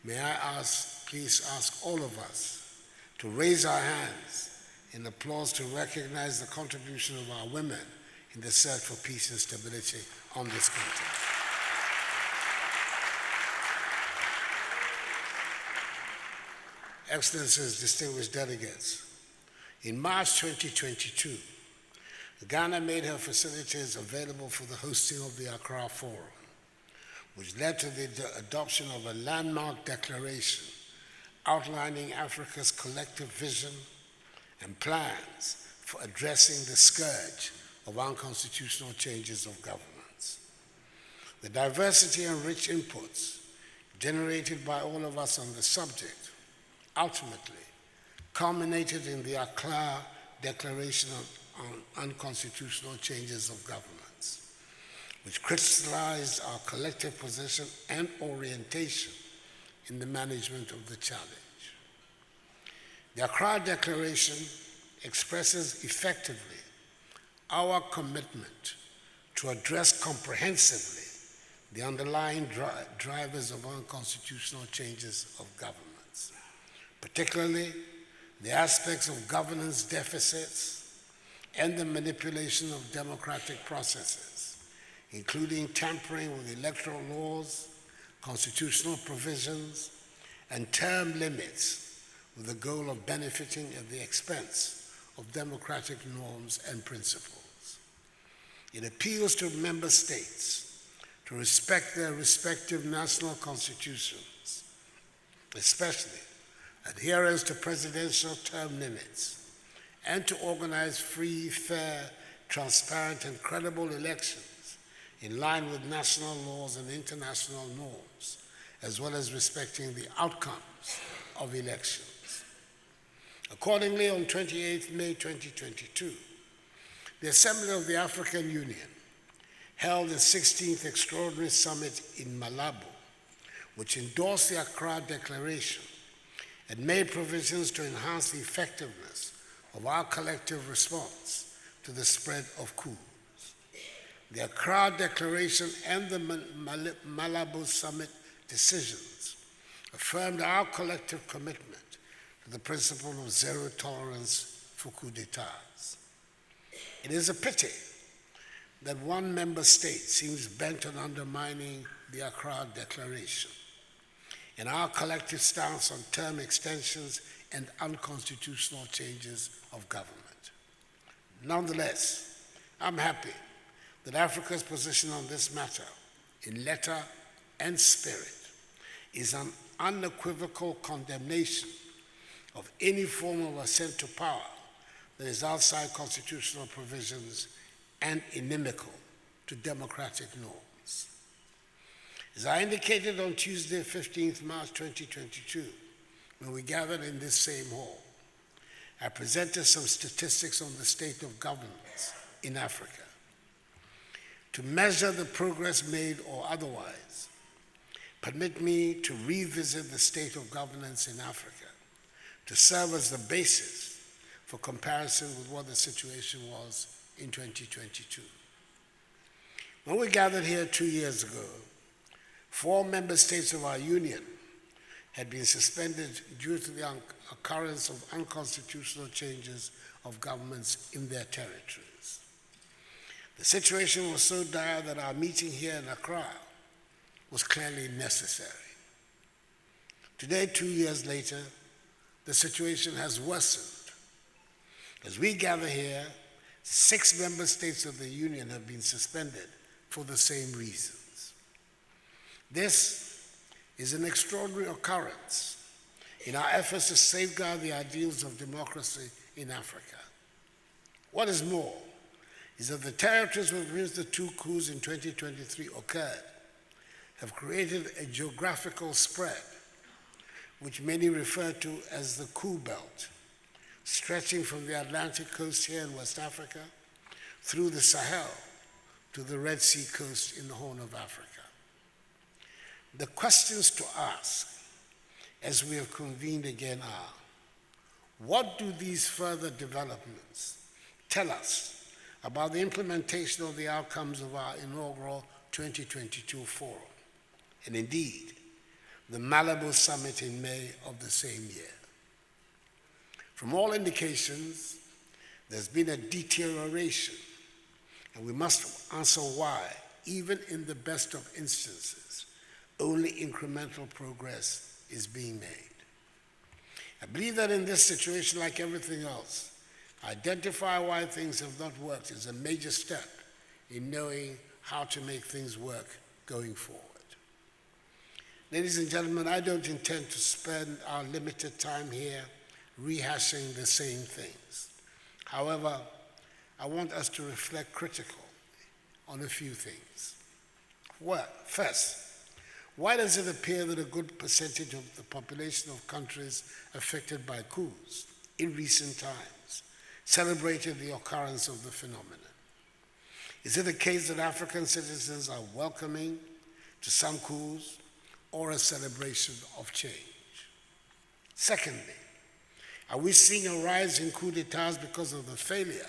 may I please ask all of us to raise our hands in applause to recognize the contribution of our women in the search for peace and stability on this continent. Excellencies, distinguished delegates, in March 2022, Ghana made her facilities available for the hosting of the Accra Forum, which led to the adoption of a landmark declaration outlining Africa's collective vision and plans for addressing the scourge of unconstitutional changes of governments. The diversity and rich inputs generated by all of us on the subject ultimately culminated in the Accra Declaration on Unconstitutional Changes of Governments, which crystallized our collective position and orientation in the management of the challenge. The Accra Declaration expresses effectively our commitment to address comprehensively the underlying drivers of unconstitutional changes of governments, particularly the aspects of governance deficits and the manipulation of democratic processes, including tampering with electoral laws, constitutional provisions, and term limits with the goal of benefiting at the expense of democratic norms and principles. It appeals to member states to respect their respective national constitutions, especially adherence to presidential term limits, and to organize free, fair, transparent, and credible elections in line with national laws and international norms, as well as respecting the outcomes of elections. Accordingly, on 28 May 2022, the Assembly of the African Union held the 16th Extraordinary Summit in Malabo, which endorsed the Accra Declaration and made provisions to enhance the effectiveness of our collective response to the spread of coups. The Accra Declaration and the Malabo Summit decisions affirmed our collective commitment to the principle of zero tolerance for coup d'etats. It is a pity that one member state seems bent on undermining the Accra Declaration and our collective stance on term extensions and unconstitutional changes of government. Nonetheless, I'm happy that Africa's position on this matter, in letter and spirit, is an unequivocal condemnation of any form of ascent to power that is outside constitutional provisions and inimical to democratic norms. As I indicated on Tuesday, 15th March 2022, when we gathered in this same hall, I presented some statistics on the state of governance in Africa. To measure the progress made or otherwise, permit me to revisit the state of governance in Africa to serve as the basis for comparison with what the situation was in 2022. When we gathered here 2 years ago, 4 member states of our union had been suspended due to the occurrence of unconstitutional changes of governments in their territories. The situation was so dire that our meeting here in Accra was clearly necessary. Today, 2 years later, the situation has worsened. As we gather here, 6 member states of the Union have been suspended for the same reasons. This is an extraordinary occurrence in our efforts to safeguard the ideals of democracy in Africa. What is more, is that the territories with which the 2 coups in 2023 occurred have created a geographical spread, which many refer to as the coup belt, stretching from the Atlantic coast here in West Africa through the Sahel to the Red Sea coast in the Horn of Africa. The questions to ask as we have convened again are, what do these further developments tell us about the implementation of the outcomes of our inaugural 2022 forum, and indeed, the Malabo summit in May of the same year? From all indications, there's been a deterioration, and we must answer why, even in the best of instances, only incremental progress is being made. I believe that in this situation, like everything else, identify why things have not worked is a major step in knowing how to make things work going forward. Ladies and gentlemen, I don't intend to spend our limited time here rehashing the same things. However, I want us to reflect critically on a few things. First, why does it appear that a good percentage of the population of countries affected by coups in recent times celebrated the occurrence of the phenomenon? Is it a case that African citizens are welcoming to some coups or a celebration of change? Secondly, are we seeing a rise in coups d'etats because of the failure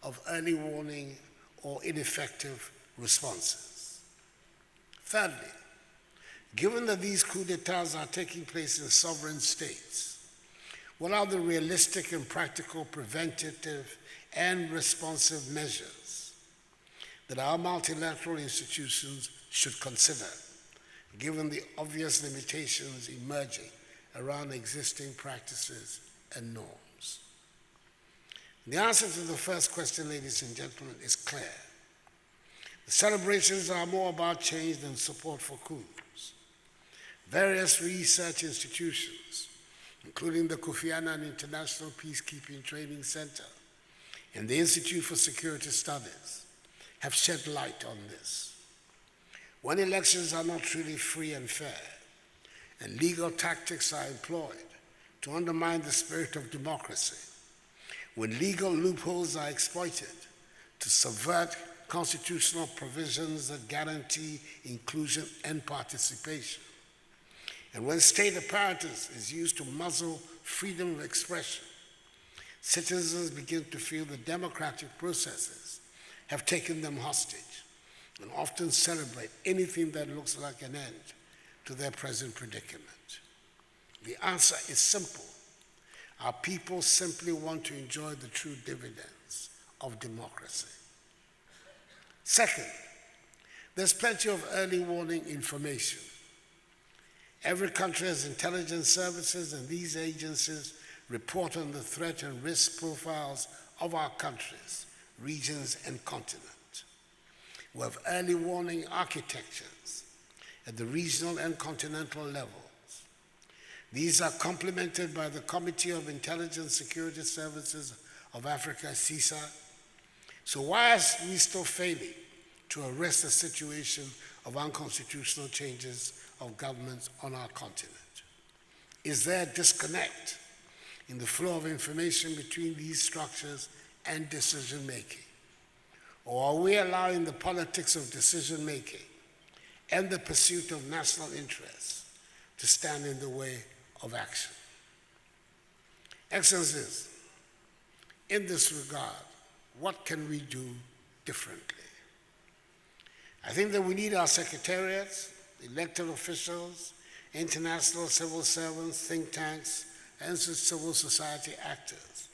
of early warning or ineffective responses? Thirdly, given that these coups d'etats are taking place in sovereign states, what are the realistic and practical preventative and responsive measures that our multilateral institutions should consider, given the obvious limitations emerging around existing practices and norms? The answer to the first question, ladies and gentlemen, is clear. The celebrations are more about change than support for coups. Various research institutions, including the Kofi Annan International Peacekeeping Training Center and the Institute for Security Studies, have shed light on this. When elections are not truly free and fair, and legal tactics are employed to undermine the spirit of democracy, when legal loopholes are exploited to subvert constitutional provisions that guarantee inclusion and participation, and when state apparatus is used to muzzle freedom of expression, citizens begin to feel the democratic processes have taken them hostage and often celebrate anything that looks like an end to their present predicament. The answer is simple. Our people simply want to enjoy the true dividends of democracy. Second, there's plenty of early warning information. Every country has intelligence services, and these agencies report on the threat and risk profiles of our countries, regions, and continent. We have early warning architectures at the regional and continental levels. These are complemented by the Committee of Intelligence Security Services of Africa, CISA. So why are we still failing to arrest the situation of unconstitutional changes of governments on our continent? Is there a disconnect in the flow of information between these structures and decision making? Or are we allowing the politics of decision making and the pursuit of national interests to stand in the way of action? Excellencies, In this regard, what can we do differently? I think that we need our secretariats, elected officials, international civil servants, think tanks, and civil society actors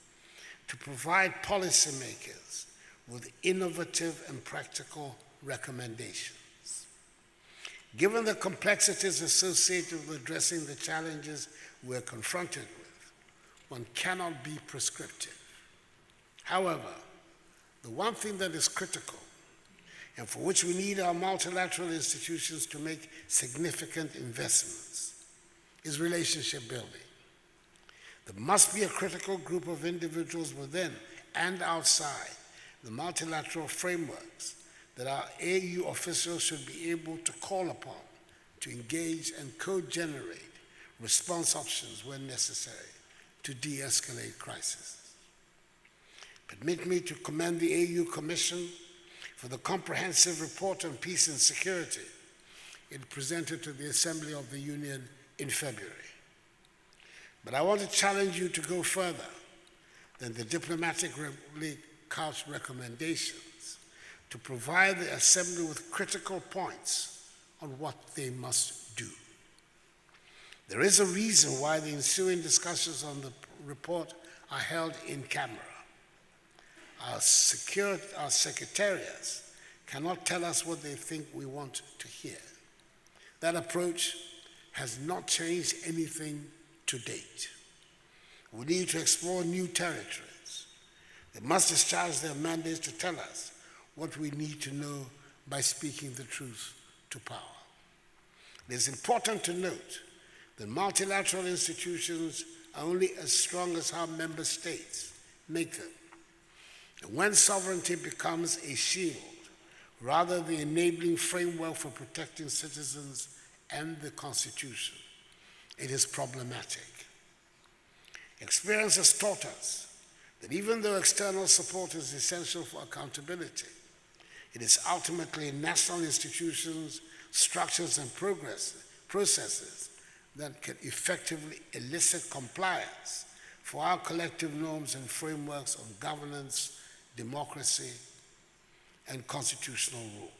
to provide policymakers with innovative and practical recommendations. Given the complexities associated with addressing the challenges we're confronted with, one cannot be prescriptive. However, the one thing that is critical and for which we need our multilateral institutions to make significant investments is relationship building. There must be a critical group of individuals within and outside the multilateral frameworks that our AU officials should be able to call upon to engage and co-generate response options when necessary to de-escalate crises. Permit me to commend the AU Commission for the comprehensive report on peace and security it presented to the Assembly of the Union in February. But I want to challenge you to go further than the diplomatically couched recommendations to provide the Assembly with critical points on what they must do. There is a reason why the ensuing discussions on the report are held in camera. Our secretariats cannot tell us what they think we want to hear. That approach has not changed anything to date. We need to explore new territories. They must discharge their mandates to tell us what we need to know by speaking the truth to power. It is important to note that multilateral institutions are only as strong as how member states make them. And when sovereignty becomes a shield, rather the enabling framework for protecting citizens and the Constitution, it is problematic. Experience has taught us that even though external support is essential for accountability, it is ultimately national institutions, structures, and processes that can effectively elicit compliance for our collective norms and frameworks on governance, democracy, and constitutional rule.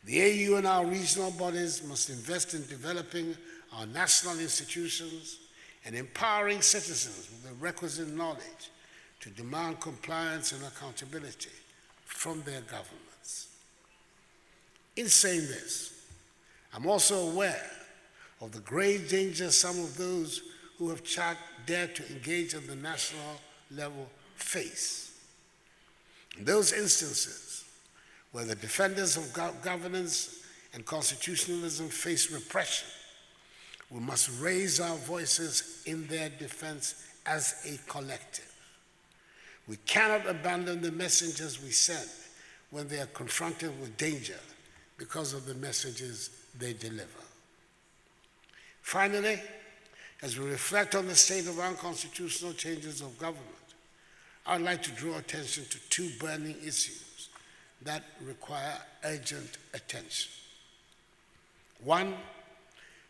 The AU and our regional bodies must invest in developing our national institutions and empowering citizens with the requisite knowledge to demand compliance and accountability from their governments. In saying this, I'm also aware of the grave danger some of those who have dared to engage at the national level face. In those instances where the defenders of governance and constitutionalism face repression, we must raise our voices in their defense as a collective. We cannot abandon the messengers we send when they are confronted with danger because of the messages they deliver. Finally, as we reflect on the state of unconstitutional changes of government, I'd like to draw attention to two burning issues that require urgent attention. One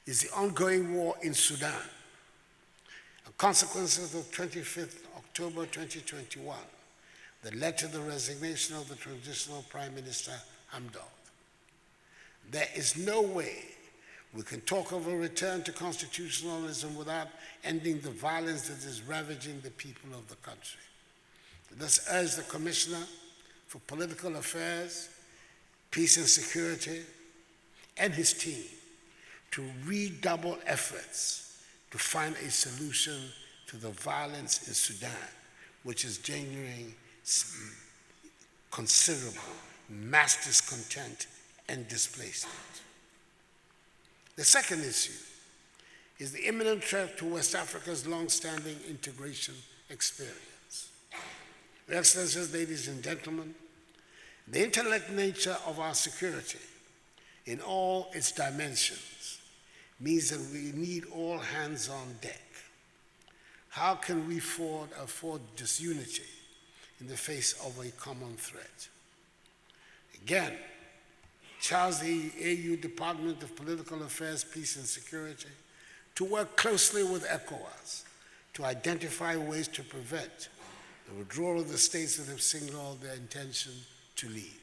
is the ongoing war in Sudan, a consequence of the 25th October 2021 that led to the resignation of the transitional Prime Minister Hamdok. There is no way we can talk of a return to constitutionalism without ending the violence that is ravaging the people of the country. Thus urge the Commissioner for Political Affairs, Peace and Security, and his team to redouble efforts to find a solution to the violence in Sudan, which is generating considerable mass discontent and displacement. The second issue is the imminent threat to West Africa's long-standing integration experience. Your Excellencies, ladies and gentlemen, the interlinked nature of our security in all its dimensions means that we need all hands on deck. How can we afford disunity in the face of a common threat? Again, charge the AU Department of Political Affairs, Peace and Security to work closely with ECOWAS to identify ways to prevent the withdrawal of the states that have signaled their intention to leave.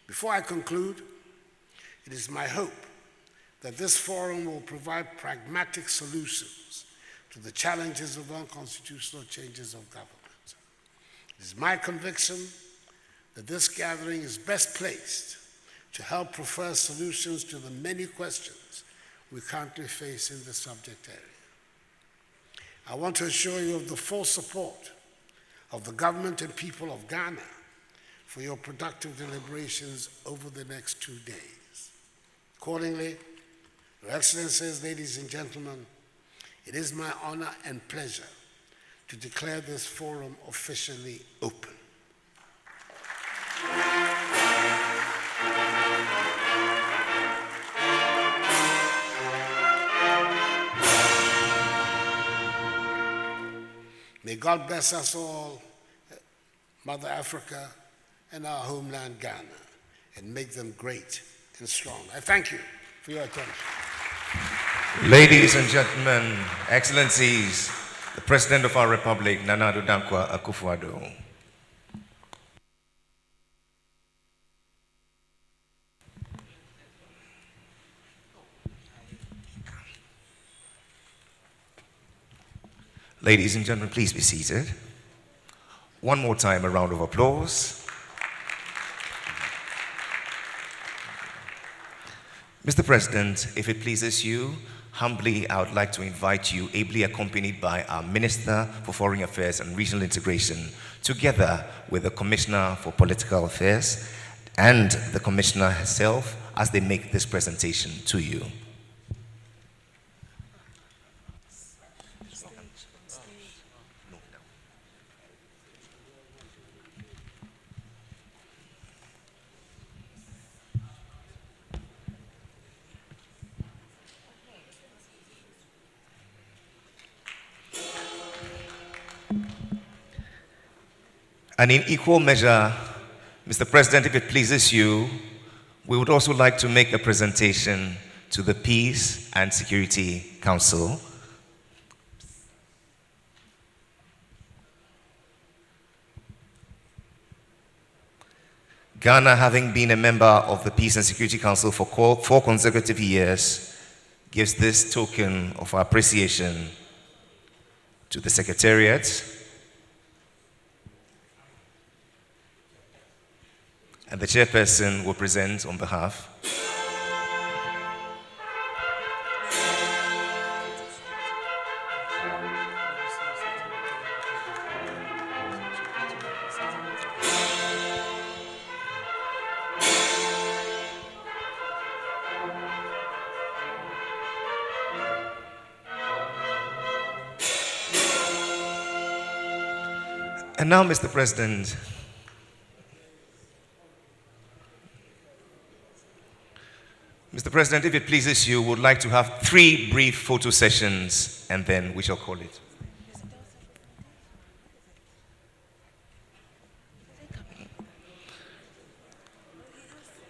Before I conclude, it is my hope that this forum will provide pragmatic solutions to the challenges of unconstitutional changes of government. It is my conviction that this gathering is best placed to help prefer solutions to the many questions we currently face in the subject area. I want to assure you of the full support of the government and people of Ghana for your productive deliberations over the next 2 days. Accordingly, Your Excellencies, ladies and gentlemen, it is my honor and pleasure to declare this forum officially open. May God bless us all, Mother Africa, and our homeland Ghana, and make them great and strong. I thank you for your attention. Ladies and gentlemen, Excellencies, the President of our Republic, Nana Addo Dankwa Akufo-Addo. Ladies and gentlemen, please be seated. One more time, a round of applause. Mr. President, if it pleases you, humbly, I would like to invite you, ably accompanied by our Minister for Foreign Affairs and Regional Integration, together with the Commissioner for Political Affairs and the Commissioner herself, as they make this presentation to you. And in equal measure, Mr. President, if it pleases you, we would also like to make a presentation to the Peace and Security Council. Ghana, having been a member of the Peace and Security Council for 4 consecutive years, gives this token of our appreciation to the Secretariat, and the chairperson will present on behalf. And now, Mr. President, if it pleases you, would like to have 3 brief photo sessions, and then we shall call it.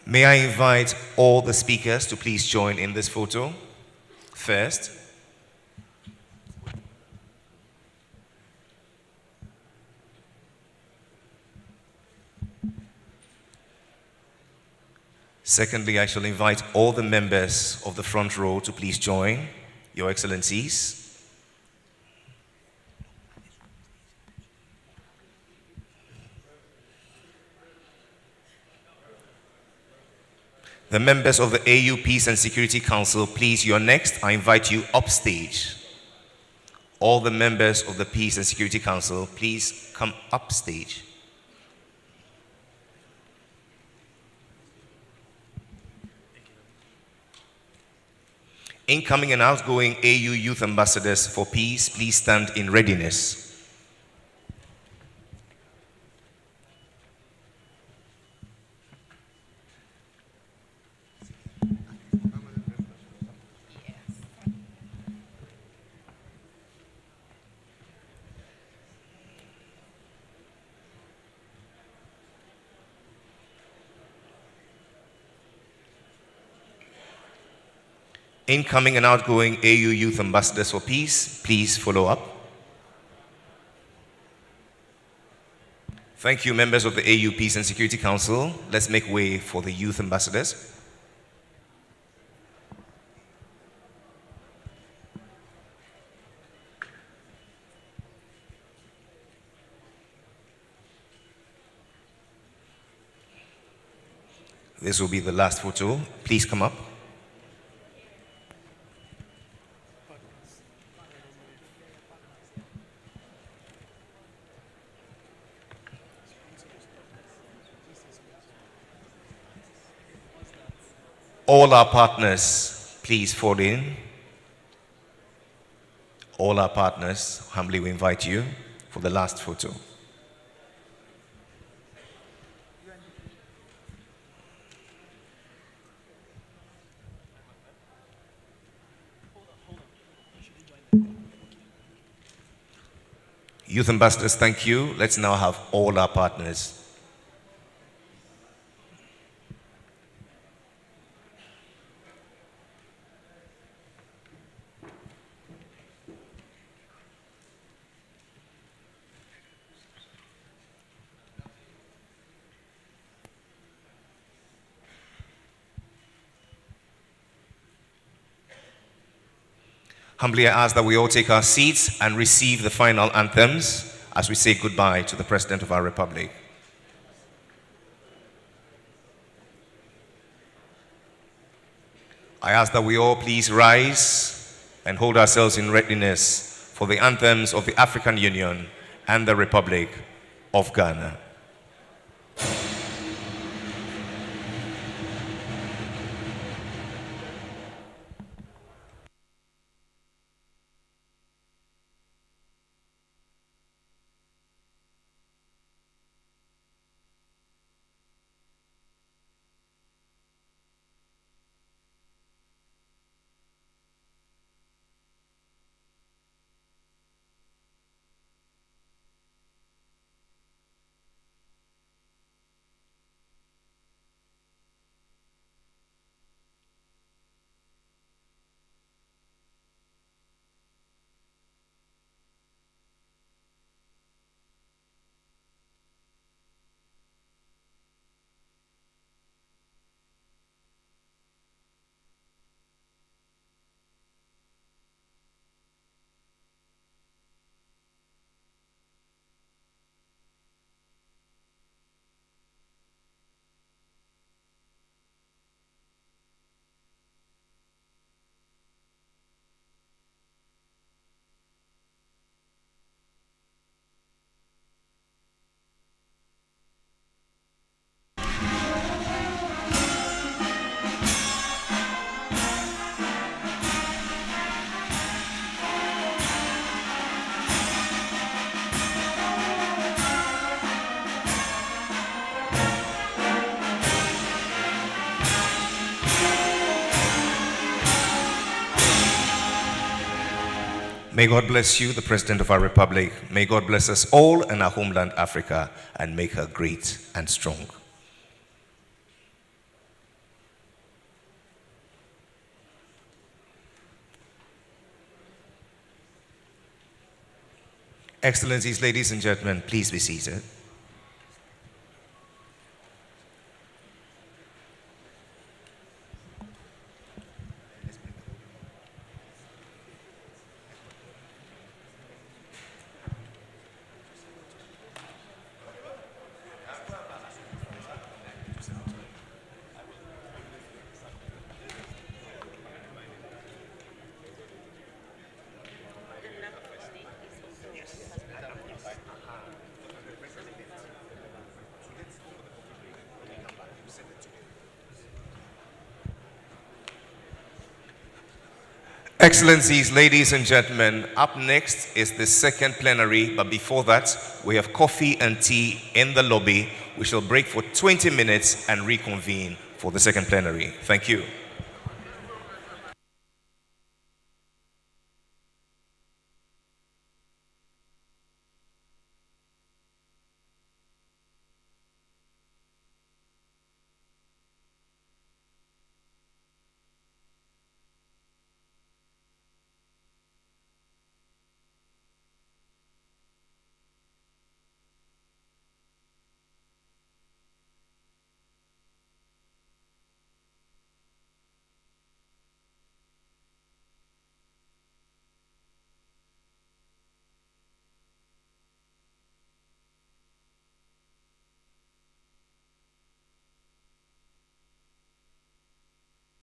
May I invite all the speakers to please join in this photo first. Secondly, I shall invite all the members of the front row to please join, Your Excellencies. The members of the AU Peace and Security Council, please, you're next. I invite you upstage. All the members of the Peace and Security Council, please come upstage. Incoming and outgoing AU Youth Ambassadors for Peace, please stand in readiness. Incoming and outgoing AU Youth Ambassadors for Peace, please follow up. Thank you, members of the AU Peace and Security Council. Let's make way for the youth ambassadors. This will be the last photo. Please come up. All our partners, please fall in. All our partners, humbly we invite you for the last photo. Youth ambassadors, thank you. Let's now have all our partners. Humbly I ask that we all take our seats and receive the final anthems as we say goodbye to the President of our Republic. I ask that we all please rise and hold ourselves in readiness for the anthems of the African Union and the Republic of Ghana. May God bless you, the President of our Republic. May God bless us all and our homeland, Africa, and make her great and strong. Excellencies, ladies and gentlemen, please be seated. Excellencies, ladies and gentlemen, up next is the second plenary, but before that, we have coffee and tea in the lobby. We shall break for 20 minutes and reconvene for the second plenary. Thank you.